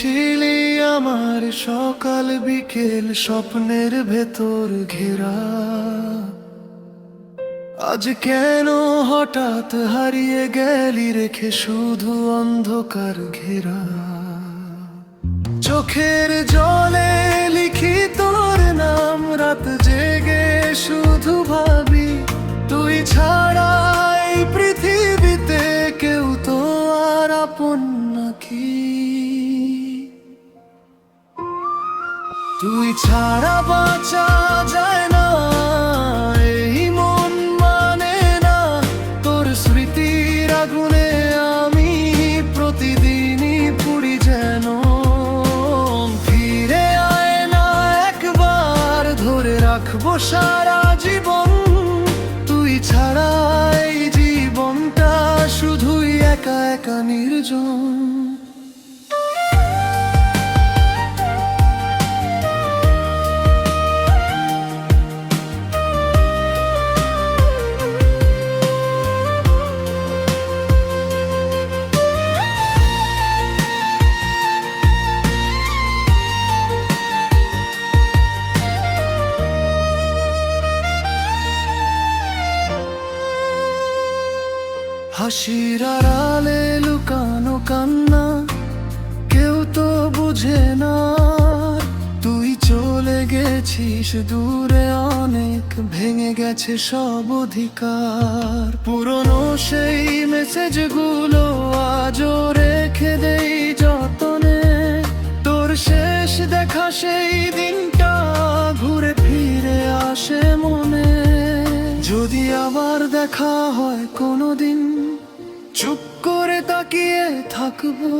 ছিলি আমার সকাল বিকেল স্বপ্নের ভেতর ঘেরা। আজ কেন হঠাৎ হারিয়ে গেলি রেখে শুধু অন্ধকার ঘেরা। চোখের জলে লিখি তোর নাম, রাত জেগে শুধু ভাবি তুই ছাড়া এই পৃথিবীতে কেউ তো আর আপন নাকি। তুই ছাড়া বাঁচা যায় না, এই মন মানে না। তোর স্মৃতির আগুনে আমি প্রতিদিনই পুড়ি যেন। ফিরে আয় না একবার, ধরে রাখবো সারা জীবন। তুই ছাড়া এই জীবনটা শুধুই একা একা নির্জন। হাসির আড়ালে লুকানো কান্না কেউ তো বুঝে না। তুই চলে গেছিস দূরে অনেক, ভেঙে গেছে সব অধিকার। পুরনো সেই মেসেজগুলো আজও রেখে দেই যতনে। তোর শেষ দেখা সেই দিনটা ঘুরে ফিরে আসে মনে। যদি আবার দেখা হয় কোনোদিন, চুপ করে তাকিয়ে থাকবো,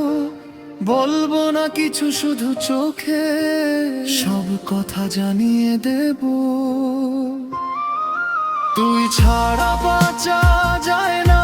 বলবো না কিছু, শুধু চোখে সব কথা জানিয়ে দেব। তুই ছাড়া বাঁচা যায় না,